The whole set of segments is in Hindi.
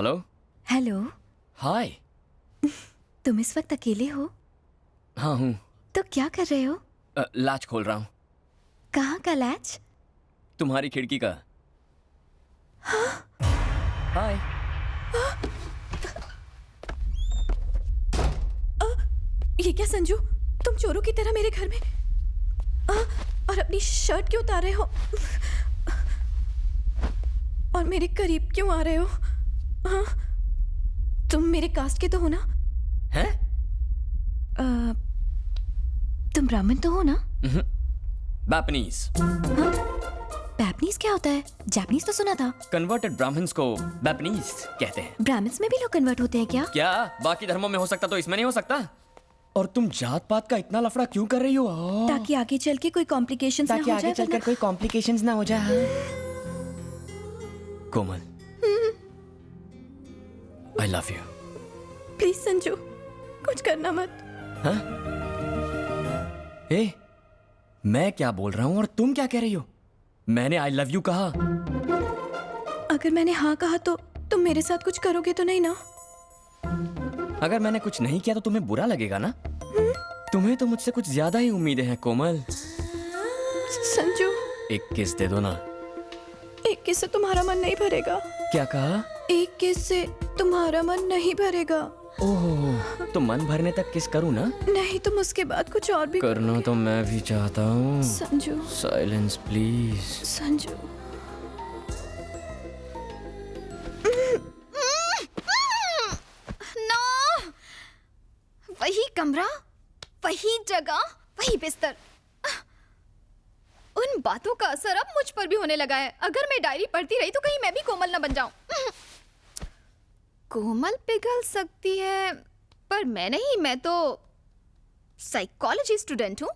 हेलो। हेलो। हाय। तुम इस वक्त अकेले हो? हाँ हूँ। तो क्या कर रहे हो? लैच खोल रहा हूँ। कहाँ का लैच? तुम्हारी खिड़की का। हाय। ये क्या संजू, तुम चोरों की तरह मेरे घर में और अपनी शर्ट क्यों उतार रहे हो और मेरे करीब क्यों आ रहे हो? तुम मेरे कास्ट के तो हो ना? हैं? तुम ब्राह्मण तो हो ना? जापानीज। जापानीज क्या होता है? जापानीज तो सुना था। कन्वर्टेड ब्राह्मण्स को जापानीज कहते हैं। ब्राह्मण्स में भी लोग कन्वर्ट होते हैं क्या? क्या बाकी धर्मों में हो सकता तो इसमें नहीं हो सकता? और तुम जात पात का इतना लफड़ा क्यों कर रही हो? ताकि आगे चल के कोई कॉम्प्लिकेशंस ना हो जाए। ताकि आगे चलकर कोई कॉम्प्लिकेशंस ना हो जाए। कोमल, I love you. Please Sanju, कुछ करना मत। हाँ? ए, मैं क्या बोल रहा हूँ और तुम क्या कह रही हो? मैंने I love you कहा। अगर मैंने हाँ कहा तो तुम मेरे साथ कुछ करोगे तो नहीं ना? अगर मैंने कुछ नहीं किया तो तुम्हें बुरा लगेगा ना? तुम्हें तो मुझसे कुछ ज्यादा ही उम्मीदें हैं कोमल। संजू, एक किस दे दो ना। एक किस से तुम्हारा मन नहीं भरेगा। क्या कहा? एक किस से तुम्हारा मन नहीं भरेगा। ओह, तो मन भरने तक किस करूँ ना? नहीं, तुम उसके बाद कुछ और भी करना तो मैं भी चाहता हूँ। Sanju. Silence please. Sanju. No, वही कमरा, वही जगह, वही बिस्तर। उन बातों का असर अब मुझ पर भी होने लगा है। अगर मैं डायरी पढ़ती रही तो कहीं मैं भी कोमल न बन जाऊं। कोमल पिघल सकती है पर मैं नहीं। मैं तो साइकोलॉजी स्टूडेंट हूँ।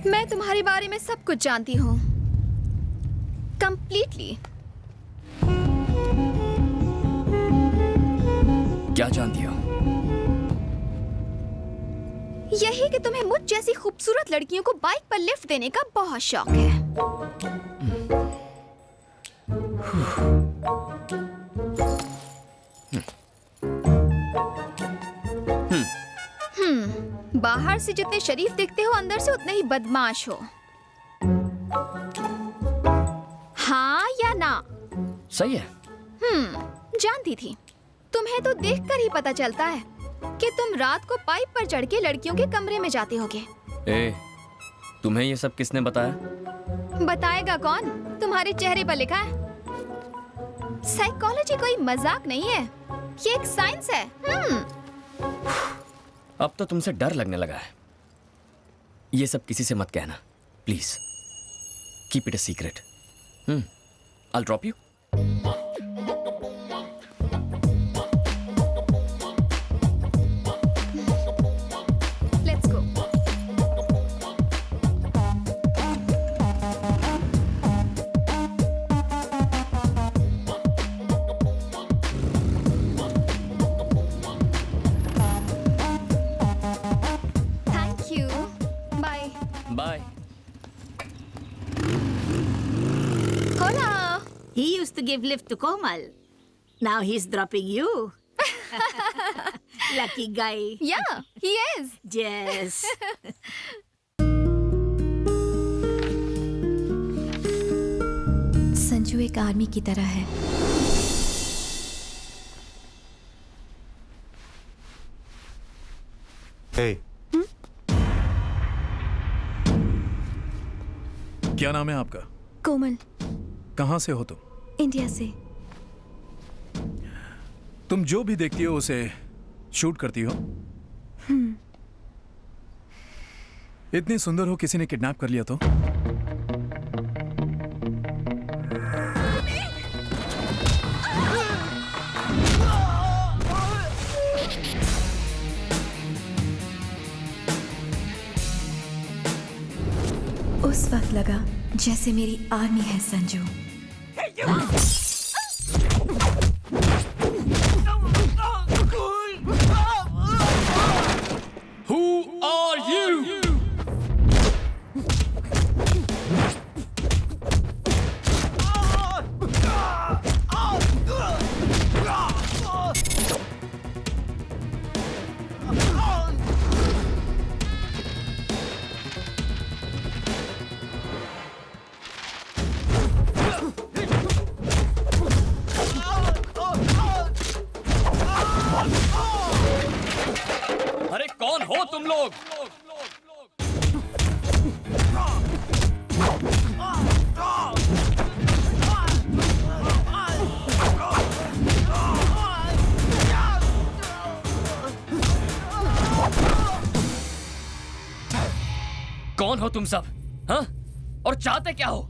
मैं तुम्हारे बारे में सब कुछ जानती हूँ, कंप्लीटली। क्या जानती हो? यही कि तुम्हें मुझ जैसी खूबसूरत लड़कियों को बाइक पर लिफ्ट देने का बहुत शौक है। बाहर से जितने शरीफ दिखते हो, अंदर से उतने ही बदमाश हो। हाँ या ना? सही है। जानती थी। तुम्हें तो देखकर ही पता चलता है कि तुम रात को पाइप पर चढ़ के लड़कियों के कमरे में जाते होगे। ए, तुम्हें ये सब किसने बताया? बताएगा कौन? तुम्हारे चेहरे पर लिखा है। साइकोलॉजी कोई मजाक नहीं है, ये एक साइंस है। अब तो तुमसे डर लगने लगा है। ये सब किसी से मत कहना, please. Keep it a secret. I'll drop you. Let's go. Thank you. Bye. Bye. Hola. He used to give lift to Komal. Now he's dropping you. Lucky guy. Yeah, he is. Yes. Sanju एक आर्मी की तरह है। हे, क्या नाम है आपका? कोमल, कहाँ से हो तुम? इंडिया से। तुम जो भी देखती हो उसे शूट करती हो? इतनी सुंदर हो, किसी ने किडनैप कर लिया तो? उस वक्त लगा जैसे मेरी आर्मी है संजू। Who are you? अरे कौन हो तुम लोग? कौन हो तुम सब? हाँ? और चाहते क्या हो?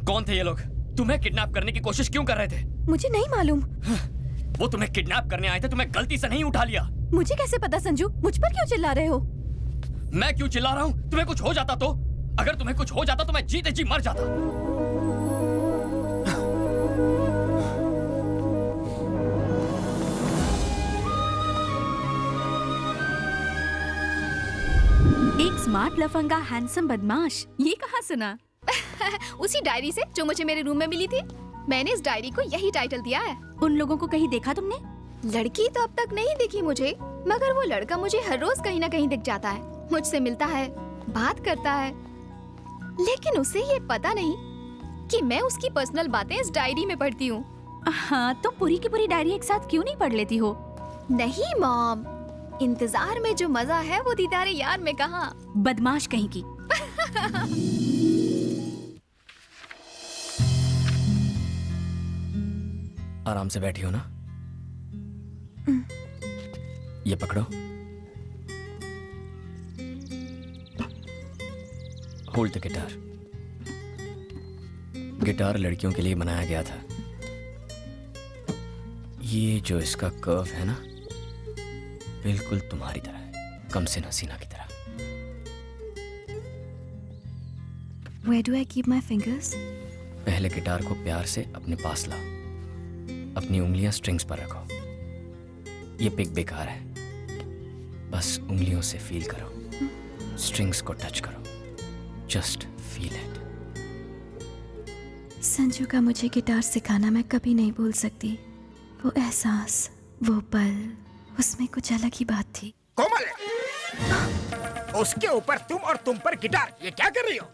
कौन थे ये लोग? तुम्हें किडनैप करने की कोशिश क्यों कर रहे थे? मुझे नहीं मालूम। वो तुम्हें किडनैप करने आए थे, तुम्हें गलती से नहीं उठा लिया। मुझे कैसे पता संजू? मुझ पर क्यों चिल्ला रहे हो? मैं क्यों चिल्ला रहा हूँ? तुम्हें कुछ हो जाता तो? अगर तुम्हें कुछ हो जाता तो मैं जीते जी मर जाता। एक स्मार्ट लफंगा हैंडसम बदमाश, ये कहाँ सुना? उसी डायरी से जो मुझे मेरे रूम में मिली थी। मैंने इस डायरी को यही टाइटल दिया है। उन लोगों को कहीं देखा तुमने? लड़की तो अब तक नहीं दिखी मुझे, मगर वो लड़का मुझे हर रोज कहीं ना कहीं दिख जाता है। मुझसे मिलता है, बात करता है, लेकिन उसे ये पता नहीं कि मैं उसकी पर्सनल बातें इस डायरी में पढ़ती हूँ। हाँ, तुम पूरी की पूरी डायरी एक साथ क्यों नहीं पढ़ लेती हो? नहीं मॉम, इंतजार में जो मजा है वो दीदारे यार में कहाँ। बदमाश कहीं की। आराम से बैठी हो ना? ये पकड़ो। Hold the guitar. गिटार लड़कियों के लिए बनाया गया था। ये जो इसका कर्व है ना, बिल्कुल तुम्हारी तरह है, कम से हसीना की तरह। Where do I keep my fingers? पहले गिटार को प्यार से अपने पास लाओ। अपनी उंगलियां स्ट्रिंग्स पर रखो। ये पिक बेकार है, बस उंगलियों से फील करो, स्ट्रिंग्स को टच करो, जस्ट फील इट। संजू का मुझे गिटार सिखाना मैं कभी नहीं भूल सकती। वो एहसास, वो पल, उसमें कुछ अलग ही बात थी। कोमल, उसके ऊपर तुम और तुम पर गिटार, ये क्या कर रही हो?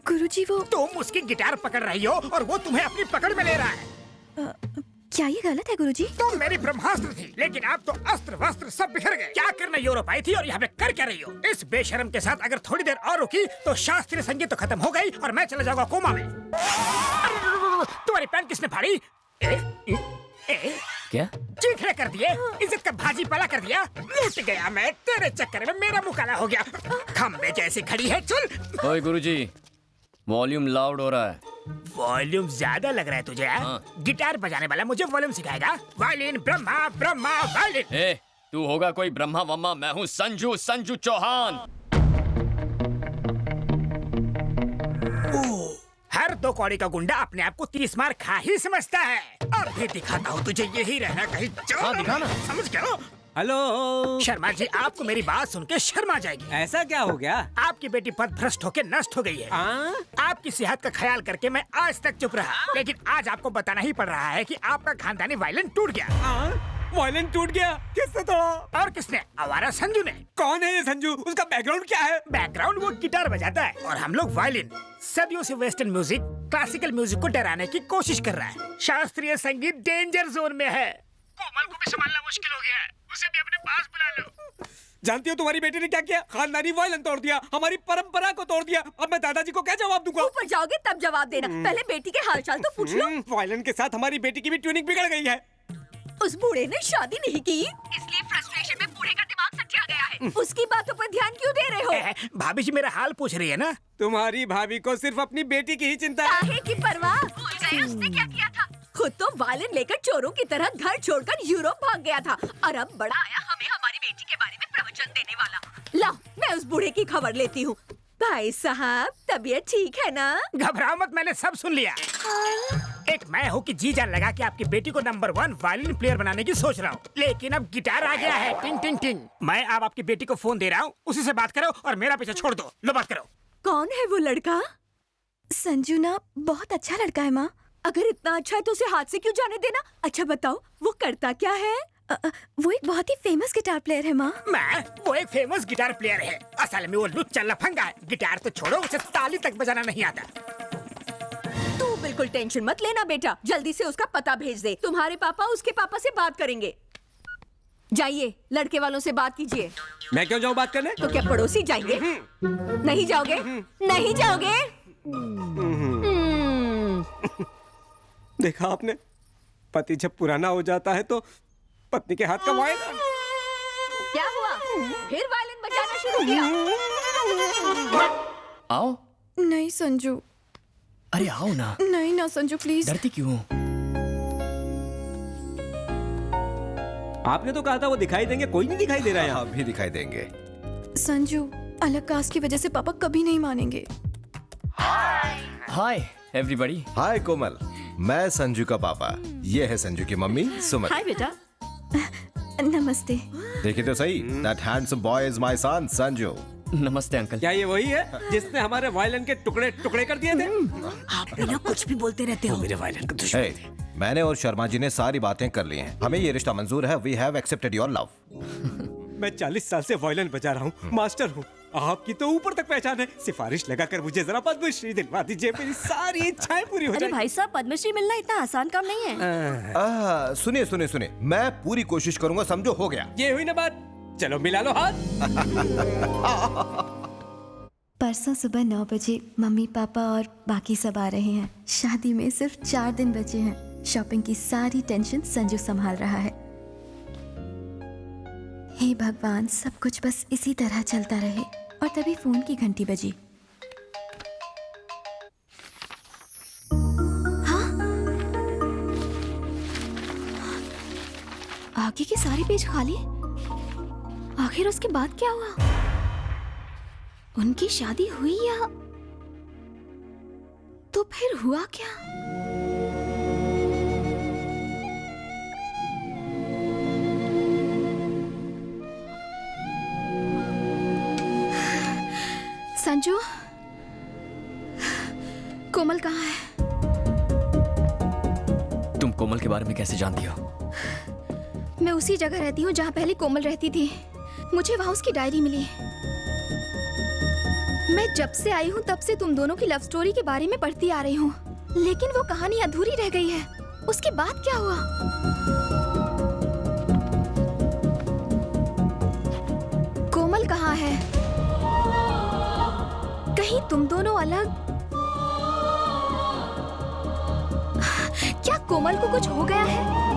गुरुजी वो तुम उसकी गिटार पकड़ रही हो और वो तुम्हें अपनी पकड़ में ले रहा है। क्या ये गलत है गुरुजी? तुम मेरी ब्रह्मास्त्र थी, लेकिन अब तो अस्त्र वस्त्र सब बिखर गए। क्या करने यूरोप आई थी और यहाँ पे कर क्या रही हो? इस बेशरम के साथ अगर थोड़ी देर और रुकी तो शास्त्रीय संगीत तो खत्म हो गई और मैं चला जाऊंगा कोमा में। तुम्हारी पैंट किसने फाड़ी? क्या? चीखने कर दिए, इज्जत का भाजी पाला कर दिया। लूट गया मैं तेरे चक्कर में, मेरा मुंह काला हो गया। खंबे जैसी खड़ी है, चल। ओए गुरुजी, वॉल्यूम लाउड हो रहा है। वॉल्यूम ज्यादा लग रहा है तुझे? हाँ। गिटार बजाने वाला मुझे वॉल्यूम सिखाएगा? Violin Brahma Brahma violin. ए, तू होगा कोई ब्रह्मा वम्मा, मैं हूँ संजू चौहान। हर 2 कौड़ी का गुंडा अपने आप को 30 मार खा ही समझता है। अब भी दिखाता हूँ तुझे, यही रहना कहीं हाँ, दिखाना। समझ गया? हेलो शर्मा जी, आपको मेरी बात सुन के शर्मा जाएगी। ऐसा क्या हो गया? आपकी बेटी पथभ्रष्ट होकर नष्ट हो गई है। आपकी सेहत का ख्याल करके मैं आज तक चुप रहा, लेकिन आज आपको बताना ही पड़ रहा है कि आपका खानदानी वायलिन टूट गया। वायलिन टूट गया? किसने तोड़ा? और किसने? आवारा संजू ने। कौन है ये संजू? उसका बैकग्राउंड क्या है? बैकग्राउंड वो गिटार बजाता है और हम लोग वायलिन। सदियों से वेस्टर्न म्यूजिक क्लासिकल म्यूजिक को डराने की कोशिश कर रहा है। शास्त्रीय संगीत डेंजर जोन में है। कोमल को भी संभालना मुश्किल हो गया है, उसे भी अपने पास बुला लो। जानती हो तुम्हारी बेटी ने क्या किया? खानदानी वायलिन तोड़ दिया, हमारी परंपरा को तोड़ दिया। अब मैं दादाजी को क्या जवाब दूंगा? ऊपर जाओगे तब जवाब देना, पहले बेटी के हालचाल तो पूछ लो। वायलिन के साथ हमारी बेटी की भी ट्यूनिंग बिगड़ गई है। उस बूढ़े ने शादी नहीं की, इसलिए फ्रस्ट्रेशन में बूढ़े का दिमाग सच्चा गया है। उसकी बातों पर ध्यान क्यों दे रहे हो? भाभी जी मेरा हाल पूछ रही है ना। तुम्हारी भाभी को सिर्फ अपनी बेटी की ही चिंता है। काहे की परवाह? भूल गए उसने क्या किया था? खुद तो वायलिन लेकर चोरों की तरह घर छोड़कर यूरोप भाग गया था, और अब बड़ा आया हमें हमारी बेटी के बारे में प्रवचन देने वाला। ला, मैं उस बूढ़े की खबर लेती हूँ। भाई साहब, तबीयत ठीक है ना? घबराओ मत, मैंने सब सुन लिया। एक मैं हूँ कि जी जान लगा कि आपकी बेटी को नंबर 1 वायलिन प्लेयर बनाने की सोच रहा हूँ, लेकिन अब गिटार आ गया है। टिंग टिंग टिंग। मैं अब आपकी बेटी को फोन दे रहा हूँ, उसी से बात करो और मेरा पीछे छोड़ दो। लो बात करो। कौन है वो लड़का? संजू ना बहुत अच्छा लड़का है माँ। अगर इतना अच्छा है तो उसे हाथ से क्यों जाने देना? अच्छा बताओ, वो करता क्या है? वो एक बहुत ही फेमस गिटार प्लेयर है माँ। वो एक फेमस गिटार प्लेयर है। असल में वो लुच्चा लफंगा है। गिटार तो छोड़ो, उसे ताली तक बजाना नहीं आता। तू बिल्कुल टेंशन मत लेना बेटा, जल्दी से उसका पता भेज दे। तुम्हारे पापा उसके पापा से बात करेंगे। जाइए, लड़के वालों से बात कीजिए। मैं क्यों जाऊँ बात करने? तो क्या पड़ोसी जाएंगे? नहीं जाओगे? नहीं जाओगे? देखा आपने, पति जब पुराना हो जाता है तो पत्नी के हाथ का वायलिन। क्या हुआ? फिर वायलिन बजाना शुरू किया? आओ। नहीं संजू। अरे आओ ना। नहीं ना संजू प्लीज। डरती क्यों हो? आपने तो कहा था वो दिखाई देंगे, कोई नहीं दिखाई दे रहा है। अभी दिखाई देंगे। संजू, अलग कास्ट की वजह से पापा कभी नहीं मानेंगे। Hi everybody. हाय कोमल, मैं संजू का पापा, ये है संजू की मम्मी सुमन। हाय बेटा। नमस्ते। देखिए तो सही, that handsome boy is my son Sanju. नमस्ते अंकल। क्या ये वही है जिसने हमारे वायलिन के टुकड़े टुकड़े कर दिए थे? आप बिना कुछ भी बोलते रहते हो। मेरे वायलिन का दुश्मन Hey, मैंने और शर्मा जी ने सारी बातें कर ली हैं। हमें ये रिश्ता मंजूर है। We have accepted your love। मैं 40 साल से वायलिन बजा रहा हूँ, मास्टर हूँ। आपकी तो ऊपर तक पहचान है। सिफारिश लगाकर मुझे जरा पद्मश्री दिलवा दीजिए, मेरी सारी इच्छाएं पूरी हो अरे जाएंगी। भाई साहब, पद्मश्री मिलना इतना आसान काम नहीं है। सुनिए सुनिए सुनिए, मैं पूरी कोशिश करूंगा। समझो, हो गया। ये हुई ना बात, चलो मिला लो हाथ। परसों सुबह 9 बजे मम्मी पापा और बाकी सब आ रहे हैं। शादी में सिर्फ 4 दिन बचे हैं। शॉपिंग की सारी टेंशन संजू संभाल रहा है। हे भगवान, सब कुछ बस इसी तरह चलता रहे। और तभी फोन की घंटी बजी। हाँ? आगे के सारे पेज खाली। आखिर उसके बाद क्या हुआ? उनकी शादी हुई या तो फिर हुआ क्या? संजू, कोमल कहाँ है? तुम कोमल के बारे में कैसे जानती हो? मैं उसी जगह रहती हूँ जहाँ पहले कोमल रहती थी। मुझे वहाँ उसकी डायरी मिली। मैं जब से आई हूँ तब से तुम दोनों की लव स्टोरी के बारे में पढ़ती आ रही हूँ, लेकिन वो कहानी अधूरी रह गई है। उसके बाद क्या हुआ? कोमल कहाँ है? कहीं तुम दोनों अलग? क्या कोमल को कुछ हो गया है?